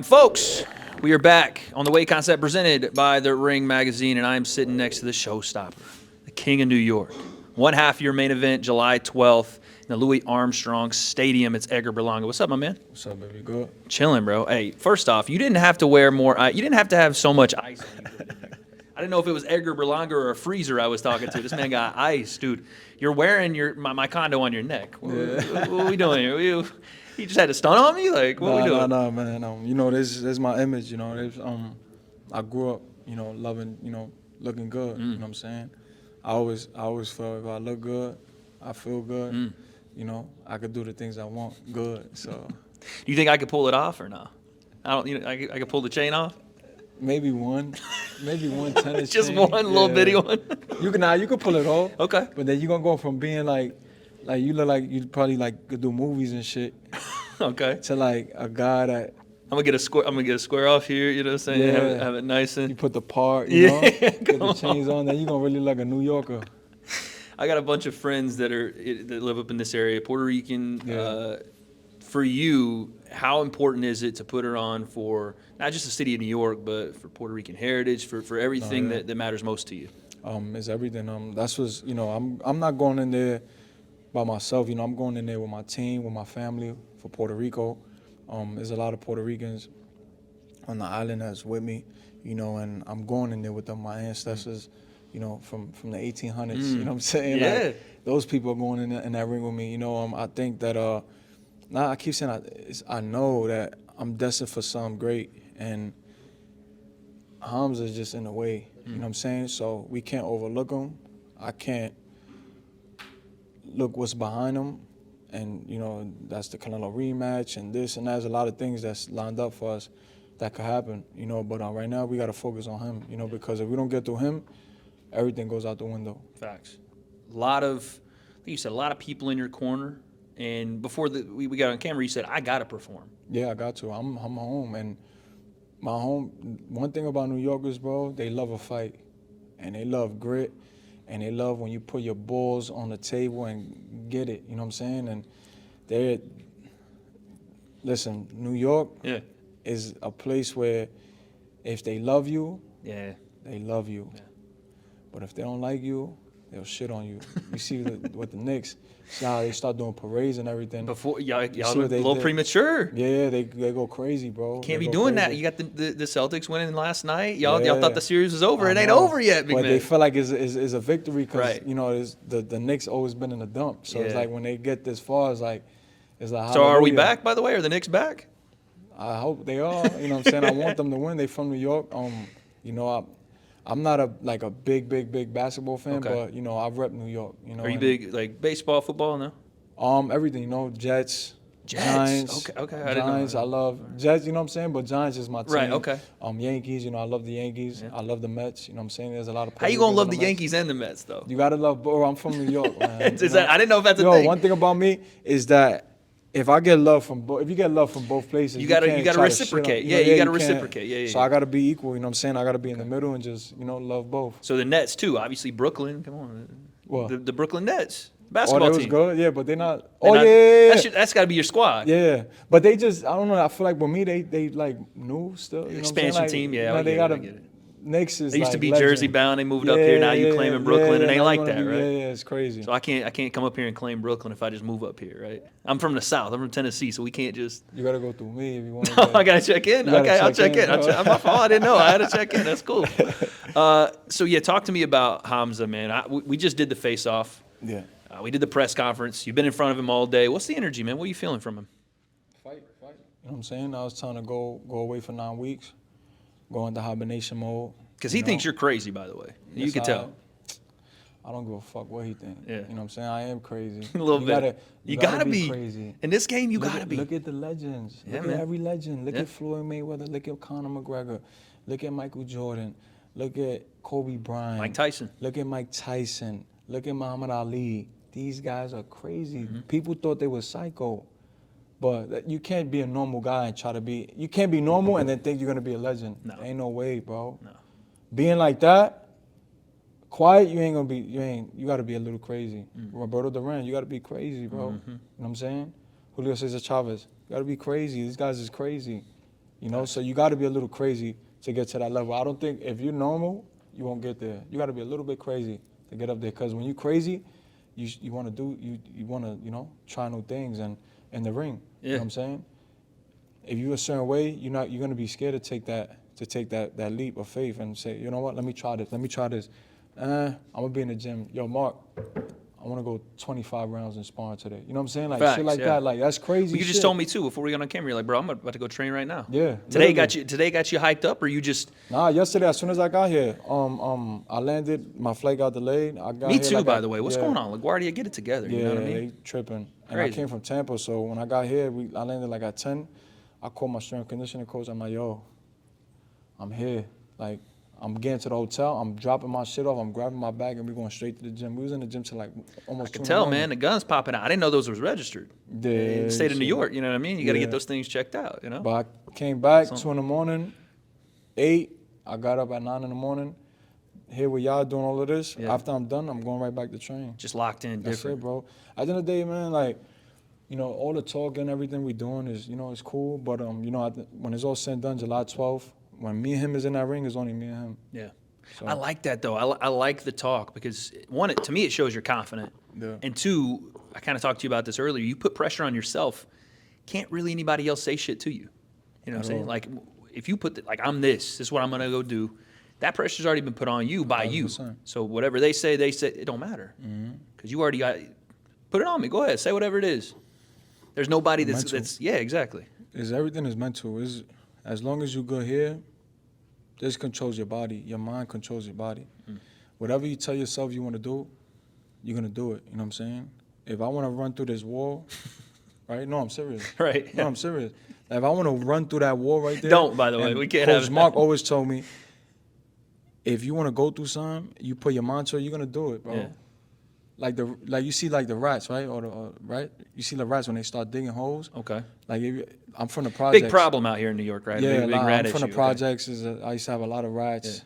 Folks, we are back on the Weight Concept presented by the Ring Magazine, and I'm sitting next to the showstopper, the King of New York. One half your main event, July 12th, in the Louis Armstrong Stadium. It's Edgar Berlanga. What's up, my man? What's up, baby? Good. Chilling, bro. Hey, first off, you didn't have to wear more. You didn't have to have so much ice on you. I didn't know if it was Edgar Berlanga or a freezer I was talking to. This man got ice, dude. You're wearing my condo on your neck. What are we doing here? You just had a stunt on me? Like, what are we doing? Nah, man. You know, this is my image. You know, I grew up, you know, loving, you know, looking good. You know what I'm saying? I always felt if I look good, I feel good. You know, I could do the things I want good. So, do you think I could pull it off or no? I don't. You know, I could pull the chain off. Maybe one tennis Just chain. one little bitty one. You can pull it off. Okay. But then you're gonna go from being like you look like you probably like could do movies and shit. Okay. To like a guy that I'm gonna get a square off here. You know what I'm saying? Yeah. Have it nice and. you put the part, you know, Yeah, get the chains on, then you're gonna really look like a New Yorker. I got a bunch of friends that live up in this area, Puerto Rican. Yeah. For you, how important is it to put her on for not just the city of New York, but for Puerto Rican heritage, for everything that matters most to you? It's everything. That's what's, you know, I'm not going in there by myself. You know, I'm going in there with my team, with my family for Puerto Rico. There's a lot of Puerto Ricans on the island that's with me, you know, and I'm going in there with them, my ancestors, you know, from the 1800s. You know what I'm saying? Yeah. Like, those people are going in that ring with me. You know, I think that I keep saying I know that I'm destined for something great, and Hamzah is just in the way. You know what I'm saying? So we can't overlook him. I can't look what's behind him, and you know that's the Canelo rematch and this and there's a lot of things that's lined up for us that could happen. You know, but right now we got to focus on him. You know, because if we don't get through him, everything goes out the window. Facts. I think you said a lot of people in your corner. And before we got on camera, you said, I got to perform. Yeah, I got to. I'm home. And my home, one thing about New Yorkers, bro, they love a fight. And they love grit. And they love when you put your balls on the table and get it. You know what I'm saying? And listen, New York is a place where if they love you, they love you. Yeah. But if they don't like you, they'll shit on you. You see with the Knicks, see how they start doing parades and everything. Before y'all a little premature. Yeah, they go crazy, bro. Can't be doing that. You got the Celtics winning last night. Y'all thought the series was over. It ain't over yet, big man. But they feel like it's a victory because you know the Knicks always been in the dump. So it's like when they get this far, it's like. So are we back, by the way? Are the Knicks back? I hope they are. You know what I'm saying? I want them to win. They from New York. You know, I'm not a big basketball fan, but you know I rep New York. You know, are you big like baseball, football? No. Everything. You know, Jets. Giants. Okay. Giants. I love Jets. You know what I'm saying? But Giants is my team. Right. Okay. Yankees. You know, I love the Yankees. Yeah. I love the Mets. You know what I'm saying? There's a lot of. How you gonna love the Yankees and the Mets though? You gotta love. Bro, I'm from New York, man. I didn't know if that's a thing. One thing about me is that. If I get love from if you get love from both places, you gotta reciprocate. You gotta reciprocate. Yeah. So I gotta be equal. You know what I'm saying? I gotta be in the middle and just love both. So the Nets too, obviously Brooklyn. Come on, what? The Brooklyn Nets basketball team. Team. Good. Yeah, but they're not. That's got to be your squad. Yeah, but they just I don't know. I feel like with me they like new still. You know expansion like, team. Yeah, they gotta. Knicks is they used to be legend. Jersey bound. They moved up here. Now you claiming Brooklyn. It ain't like that, right? Yeah, it's crazy. So I can't come up here and claim Brooklyn if I just move up here, right? I'm from the South. I'm from Tennessee, so we can't just. You gotta go through me if you want. I gotta check in. Okay, I'll check in. I'm my fault. I didn't know. I had to check in. That's cool. So yeah, talk to me about Hamzah, man. We just did the face-off. Yeah. We did the press conference. You've been in front of him all day. What's the energy, man? What are you feeling from him? Fight. You know what I'm saying? I was trying to go away for 9 weeks, go into hibernation mode. Because he thinks you're crazy, by the way. Yes, you can tell. I don't give a fuck what he thinks. Yeah. You know what I'm saying? I am crazy. A little bit. You gotta be crazy. In this game, you gotta be. Look at the legends. Yeah, look at every legend. Look at Floyd Mayweather. Look at Conor McGregor. Look at Michael Jordan. Look at Kobe Bryant. Mike Tyson. Look at Mike Tyson. Look at Muhammad Ali. These guys are crazy. People thought they were psycho. But you can't be a normal guy and try to be. You can't be normal and then think you're gonna be a legend. No. Ain't no way, bro. No. Being like that, quiet, you ain't gonna be. You gotta be a little crazy. Roberto Duran, you gotta be crazy, bro. You know what I'm saying? Julio Cesar Chavez, you gotta be crazy. These guys is crazy. You know, so you got to be a little crazy to get to that level. I don't think if you're normal, you won't get there. You got to be a little bit crazy to get up there. Because when you're crazy, you want to you want to, you know, try new things and in the ring. Yeah. You know what I'm saying? If you're a certain way, you're going to be scared to take that leap of faith and say, you know what, let me try this. I'm going to be in the gym. Yo, Mark, I want to go 25 rounds in sparring today. You know what I'm saying? Like, Facts, shit like yeah. that. Like, that's crazy You just shit. told me, too, before we got on camera. You're like, bro, I'm about to go train right now. Yeah. Today literally. got you hyped up, or you just... Nah, yesterday, as soon as I got here, I landed, my flight got delayed. I got Me here too, like by the way. What's yeah. going on? LaGuardia, get it together. Yeah, You know what I mean? they tripping. And I Crazy. came from Tampa, so when I got here, I landed like at 10. I called my strength and conditioning coach. I'm like, yo, I'm here. Like, I'm getting to the hotel. I'm dropping my shit off. I'm grabbing my bag, and we're going straight to the gym. We was in the gym till like almost 2 I could in the tell, morning. man. The gun's popping out. I didn't know those was registered. Yeah, In the state of New shit. York, you know what I mean? You got to Yeah. get those things checked out, you know? But I came back Something. 2 in the morning, 8. I got up at 9 in the morning. Here with y'all doing all of this. Yeah. After I'm done, I'm going right back to train. Just locked in, That's different. it, bro. At the end of the day, man, like, you know, all the talk and everything we doing is, you know, it's cool. But, you know, when it's all said and done, July 12th, when me and him is in that ring, it's only me and him. Yeah. So, I like that, though. I like the talk because, one, to me, it shows you're confident. Yeah. And two, I kind of talked to you about this earlier. You put pressure on yourself. Can't really anybody else say shit to you. You know what I'm saying? all. Like, if you put, like, I'm this is what I'm going to go do. That pressure's already been put on you by you. 100%. So whatever they say, it don't matter. Because you already got, put it on me. Go ahead. Say whatever it is. There's nobody Mental. yeah, exactly. Everything is mental. As long as you good here, this controls your body. Your mind controls your body. Whatever you tell yourself you want to do, you're going to do it. You know what I'm saying? If I want to run through this wall, right? No, I'm serious. Right. No, I'm serious. If I want to run through that wall right there. Don't, by the way. and We can't Coach have Mark always told me, if you want to go through something, you put your mind to it, you're going to do it, bro. Yeah. Like you see like the rats, right? Right? You see the rats when they start digging holes. Okay. Like I'm from the projects. Big problem out here in New York, right? Yeah, big like, rat I'm from issue. the projects. I used to have a lot of rats,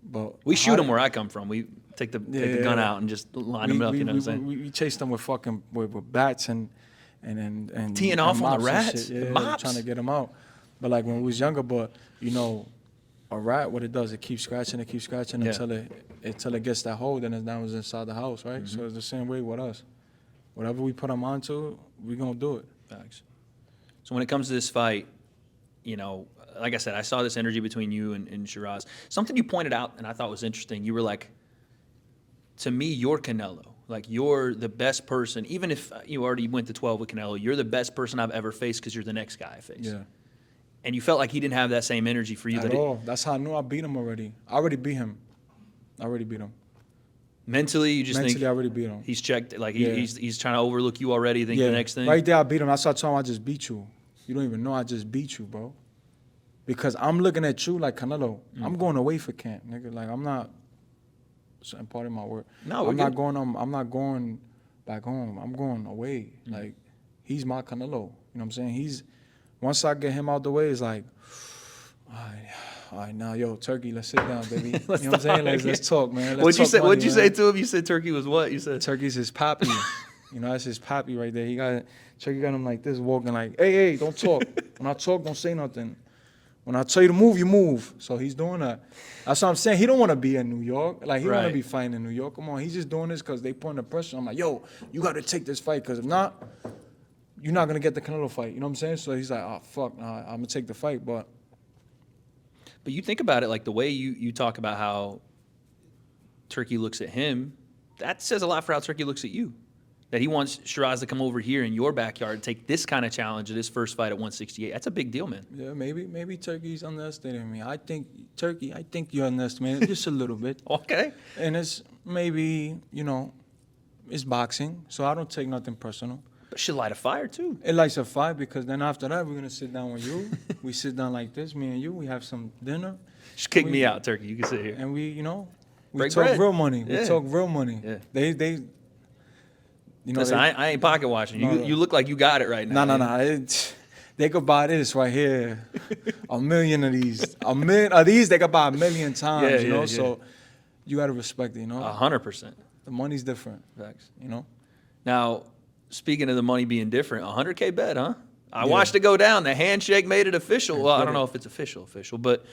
but We shoot them where I come from. We take the gun Yeah. out and just line them up. You know what I'm saying? We chased them with fucking with bats and Teeing and off on the mops and rats? shit. The Yeah, mops? trying to get them out. But like when we was younger, but you know, a rat, what it does, it keeps scratching Yeah. until it gets that hole. Then now it's inside the house, right? So it's the same way with us. Whatever we put them onto, we gonna do it. Facts. So when it comes to this fight, you know, like I said, I saw this energy between you and Sheeraz. Something you pointed out, and I thought was interesting. You were like, to me, you're Canelo. Like, you're the best person. Even if you already went to 12 with Canelo, you're the best person I've ever faced because you're the next guy I face. Yeah. And you felt like he didn't have that same energy for you. At all. That's how I knew I beat him already. I already beat him. Mentally, you just Mentally, I think already beat him. he's checked. Like, Yeah. he's trying to overlook you already, think the next thing. Right there, I beat him. That's why I told him I just beat you. You don't even know I just beat you, bro. Because I'm looking at you like Canelo. I'm going away for camp, nigga. Like I'm not. Certain part of my word. No, we're I'm not good. going. I'm not going back home. I'm going away. Like he's my Canelo. You know what I'm saying? Once I get him out the way, it's like, all right, now, yo, Turkey, let's sit down, baby. You know what I'm saying? Let's talk, man. What'd you say? What'd you say man. to him? You said Turkey was what? You said Turkey's his pappy. You know, that's his pappy right there. Turkey got him like this, walking like, hey, don't talk. When I talk, don't say nothing. When I tell you to move, you move. So he's doing that. That's what I'm saying. He don't want to be in New York. Like, he don't want Right. to be fighting in New York. Come on. He's just doing this because they putting the pressure. I'm like, yo, you got to take this fight because if not, you're not going to get the Canelo fight. You know what I'm saying? So he's like, oh, fuck, nah, I'm going to take the fight. But you think about it, like the way you talk about how Turkey looks at him, that says a lot for how Turkey looks at you. That he wants Sheeraz to come over here in your backyard and take this kind of challenge at his first fight at 168. That's a big deal, man. yeah, maybe Turkey's underestimating me. I think you underestimate it just a little bit. Okay. And it's maybe, you know, it's boxing, so I don't take nothing personal. But should light a fire, too. It lights a fire because then after that, we're going to sit down with you. We sit down like this, me and you. We have some dinner. Just kick me out, Turkey. You can sit here. And we, you know, we Break talk bread. real money. Yeah. We talk real money. Yeah. They you know, Listen, I ain't pocket watching. No, You look like you got it right now. no. They could buy this right here. A million of these. A million of these, they could buy a million times, Yeah, you know? yeah. So you got to respect it, you know? 100%. The money's different, Facts. you know? Now, speaking of the money being different, 100K bet, huh? I watched it go down. The handshake made it official. Well, I don't know if it's official, but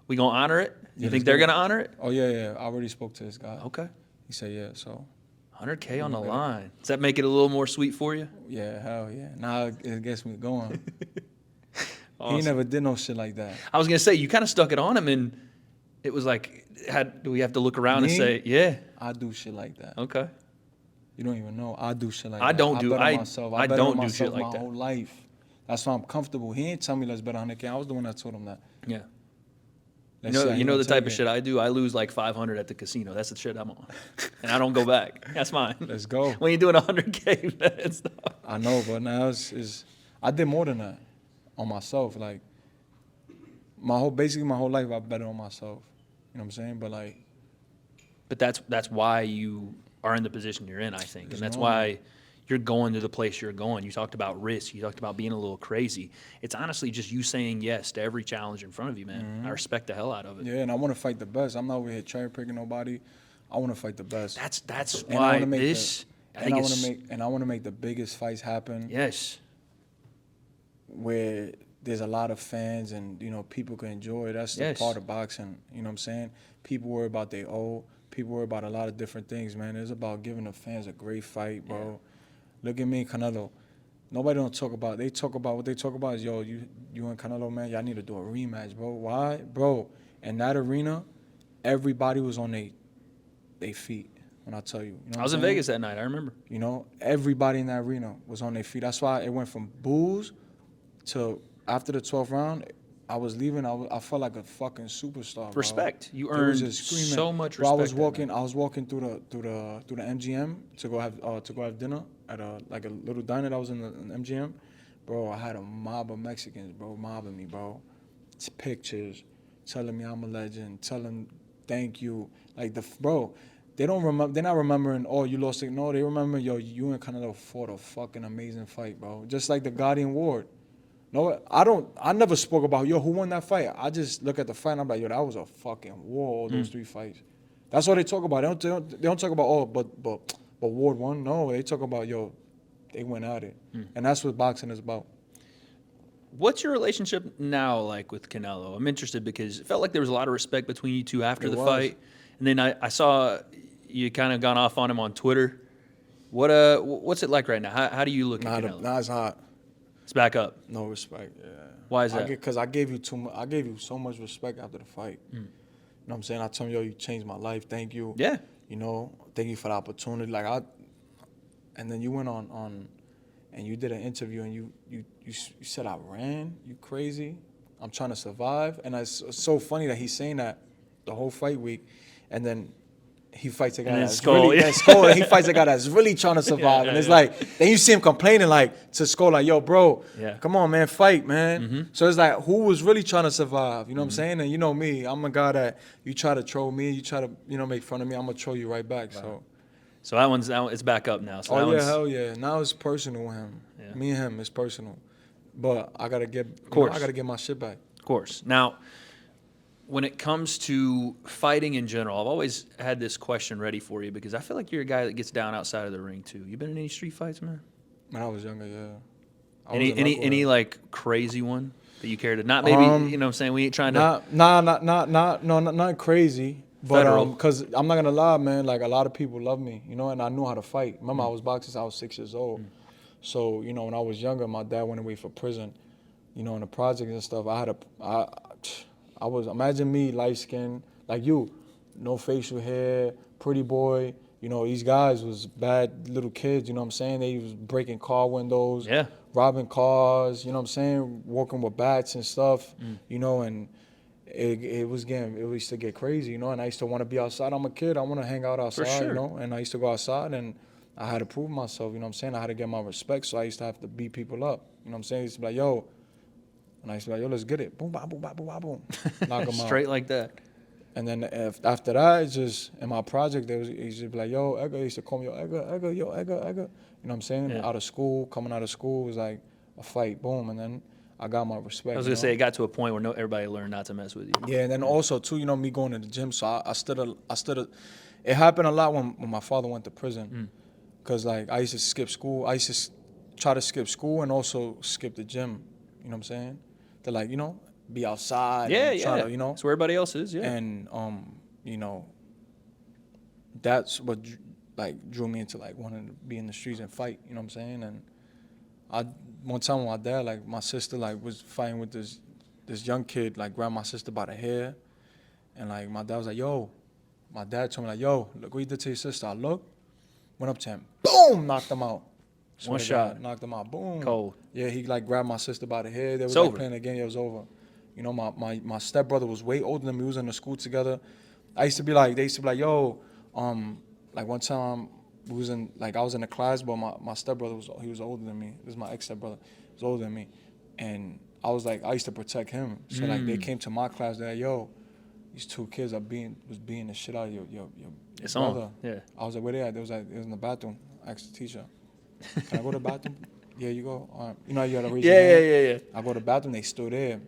we going to honor it? You think they're going to honor it? Oh, yeah. I already spoke to this guy. Okay. He said, yeah, so. 100K on the line. Does that make it a little more sweet for you? Yeah, hell yeah. Now it gets me going. Awesome. He never did no shit like that. I was going to say, you kind of stuck it on him, and it was like, do we have to look around and say, yeah? I do shit like that. Okay. You don't even know. I do shit like that. I don't do shit like my that. whole life. That's why I'm comfortable. He ain't tell me let's bet 100K. I was the one that told him that. Yeah. Let's You know the type of shit I do? I lose like 500 at the casino. That's the shit I'm on. And I don't go back. That's mine. Let's go. When you're doing 100K, that's stuff. I know, but now I did more than that on myself. Like, basically my whole life I bet on myself. You know what I'm saying? But that's why you are in the position you're in, I think. And that's why you're going to the place you're going. You talked about risk. You talked about being a little crazy. It's honestly just you saying yes to every challenge in front of you, man. Mm-hmm. I respect the hell out of it. Yeah, and I want to fight the best. I'm not over here cherry picking nobody. I want to fight the best. That's why I want to make the biggest fights happen. Yes. Where there's a lot of fans and, you know, people can enjoy it. That's the part of boxing. You know what I'm saying? People worry about their people worry about a lot of different things, man. It's about giving the fans a great fight, bro. Yeah. Look at me and Canelo. Nobody don't talk about. They talk about what they talk about is, yo, you and Canelo, man, y'all need to do a rematch, bro. Why? Bro, in that arena, everybody was on their feet when I tell you. You know I was in Vegas that night, I remember. You know, everybody in that arena was on their feet. That's why it went from boos to after the 12th round, I was leaving. I felt like a fucking superstar. Respect. Bro. You earned so much respect. Bro, I was walking through the MGM to go have dinner at a little diner that was in the MGM. Bro, I had a mob of Mexicans, bro, mobbing me, bro. It's pictures, telling me I'm a legend, telling thank you. Like bro, they don't remember. They're not remembering. Oh, you lost it. No, they remember. Yo, you and Canelo fought a fucking amazing fight, bro. Just like the Guardian Ward. No, I never spoke about, yo, who won that fight? I just look at the fight and I'm like, yo, that was a fucking war, all those 3 fights. That's what they talk about. They don't talk about, oh, but Ward won. No, they talk about, yo, they went at it. And that's what boxing is about. What's your relationship now like with Canelo? I'm interested because it felt like there was a lot of respect between you two after the fight. And then I saw you kind of gone off on him on Twitter. What's it like right now? How do you look at Canelo? Nah, it's hot. It's back up. No respect, yeah. Why is that? Because I gave you so much respect after the fight. You know what I'm saying? I told him, yo, you changed my life. Thank you. Yeah. You know, thank you for the opportunity. And then you went on and you did an interview and you said I ran. You crazy? I'm trying to survive. And it's so funny that he's saying that the whole fight week, and then he fights a guy that's and he fights a guy that's really trying to survive. And it's like, then you see him complaining like to Skull, like, yo, bro, come on, man, fight, man. So it's like, who was really trying to survive? You know what I'm saying? And you know me, I'm a guy that you try to troll me, you try to, make fun of me, I'm going to troll you right back. Wow. So that it's back up now. So hell yeah. Now it's personal with him. Yeah. Me and him, it's personal. But I got to get, I got to get my shit back. Of course. Now, when it comes to fighting in general, I've always had this question ready for you because I feel like you're a guy that gets down outside of the ring too. You been in any street fights, man? When I was younger, yeah. Any like crazy one that you care to not maybe you know what I'm saying, we ain't trying to not crazy, but because I'm not gonna lie, man, like a lot of people love me, and I knew how to fight. Remember, I was boxing since I was 6 years old. So, when I was younger, my dad went away for prison, in the projects and stuff. Imagine me, light skin, like you, no facial hair, pretty boy. These guys was bad little kids, you know what I'm saying? They was breaking car windows, robbing cars, you know what I'm saying? Working with bats and stuff, and it used to get crazy, and I used to want to be outside. I'm a kid, I want to hang out outside, and I used to go outside and I had to prove myself, you know what I'm saying? I had to get my respect, so I used to have to beat people up, you know what I'm saying? I used to be like, yo, and I used to be like, yo, let's get it. Boom, boom, boom, boom, boom, boom. Knock them out. Straight like that. And then after that, it's just, in my project, he used to be like, yo, Edgar. He used to call me, yo, Edgar. You know what I'm saying? Yeah. Coming out of school, was like a fight, boom. And then I got my respect. I was going to say, it got to a point where everybody learned not to mess with you. Yeah, and then also, too, me going to the gym, so I stood it happened a lot when my father went to prison. Because, like, I used to skip school. try to skip school and also skip the gym. You know what I'm saying? To like, you know, be outside. Yeah, and try yeah. to, you know. That's where everybody else is, yeah. And you know, that's what like drew me into like wanting to be in the streets and fight. You know what I'm saying? And one time with my dad, like my sister like was fighting with this young kid, like grabbed my sister by the hair, and like my dad was like, "Yo," my dad told me like, "Yo, look what you did to your sister." I looked, went up to him, boom, knocked him out. One shot. Knocked him out, boom. Cold. Yeah, he like grabbed my sister by the hair. They was It's like over. playing the game. It was over. You know, my stepbrother was way older than me. We was in the school together. They used to be like, yo, like one time we was in, like I was in a class, but my stepbrother was older than me. This is my ex-stepbrother. He was older than me. And I was like, I used to protect him. So like they came to my class, they're like, yo, these two kids was beating the shit out of your It's brother. on. Yeah. I was like, where they at? They was in the bathroom. I asked the teacher, can I go to the bathroom? Yeah, you go. All right. You know, you gotta raise your hand. Yeah. I go to the bathroom, they still there.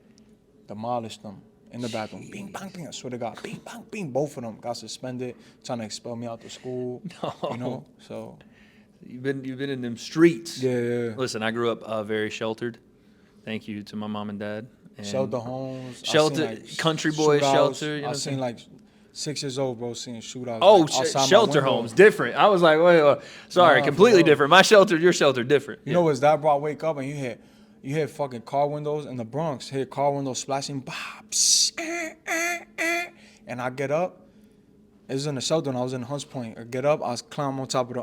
Demolished them in the bathroom. Bing, bang, bing. I swear to God. Bing, bang, bing. Both of them got suspended, trying to expel me out the school. No. You know, so. You've been in them streets. Yeah. Listen, I grew up very sheltered. Thank you to my mom and dad. And Shelter homes. Shelter, I seen, like, country boy shootouts. shelter. You know I what I'm seen saying? like 6 years old, bro, seeing shootouts. Oh, like, outside my shelter window. homes, different. I was like, wait. Sorry, Nah, completely for real. different. My shelter, your shelter, different. You know what's that, bro? I wake up and you hear fucking car windows in the Bronx. Hear car windows splashing, bah, psh, and I get up. It was in the shelter, and I was in Hunts Point. I get up, I was climbing on top of the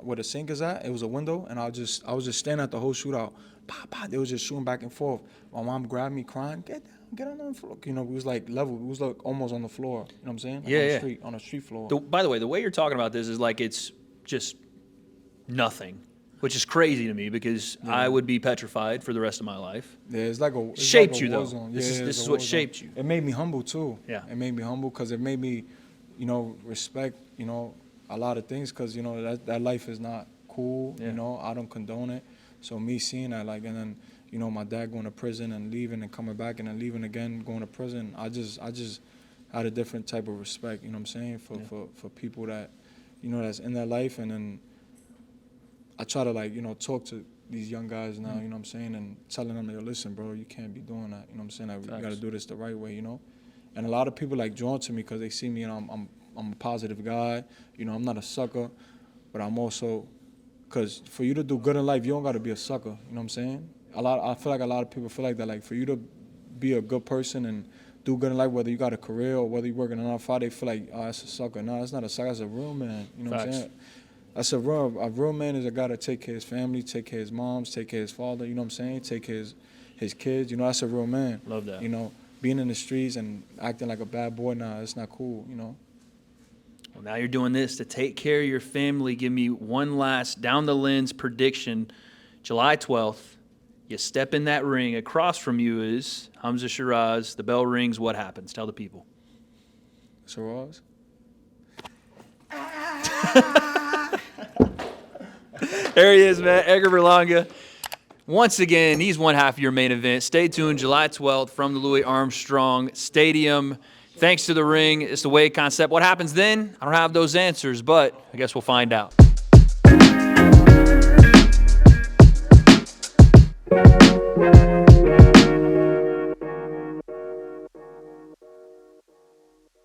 where the sink is at. It was a window, and I was just standing at the whole shootout. Bah, bah, they was just shooting back and forth. My mom grabbed me, crying, get down, get on the floor. You know, we was like level, we was like almost on the floor. You know what I'm saying? Like Yeah. on the street floor. By the way, the way you're talking about this is like it's just nothing, which is crazy to me because I would be petrified for the rest of my life. Yeah, it's like a Shaped like a you, war though. zone. This Yeah, is it's a what war zone. shaped you. It made me humble too. Yeah. It made me humble because it made me, you know, respect, you know, a lot of things because, you know, that life is not cool. Yeah. You know, I don't condone it. So me seeing that, like, and then, you know, my dad going to prison and leaving and coming back and then leaving again, going to prison. I just had a different type of respect. You know what I'm saying, for people that, you know, that's in their life. And then I try to, like, you know, talk to these young guys now, you know what I'm saying, and telling them, like, listen, bro, you can't be doing that. You know what I'm saying? Like, you got to do this the right way, you know. And a lot of people like drawn to me because they see me and I'm a positive guy. You know, I'm not a sucker, but I'm also, because for you to do good in life, you don't got to be a sucker. You know what I'm saying? I feel like a lot of people feel like that. Like, for you to be a good person and do good in life, whether you got a career or whether you're working a 9-to-5, they feel like, oh, that's a sucker. No, that's not a sucker. That's a real man. You know what I'm saying? That's a real man is a guy that take care of his family, take care of his moms, take care of his father. You know what I'm saying? Take care of his kids. You know, that's a real man. Love that. You know, being in the streets and acting like a bad boy, nah, it's not cool. You know. Well, now you're doing this to take care of your family. Give me one last down the lens prediction. July 12th, you step in that ring. Across from you is Hamzah Sheeraz. The bell rings. What happens? Tell the people. Sheeraz? There he is, man. Edgar Berlanga. Once again, he's one half of your main event. Stay tuned, July 12th from the Louis Armstrong Stadium. Thanks to the ring. It's the W.A.D.E concept. What happens then? I don't have those answers, but I guess we'll find out.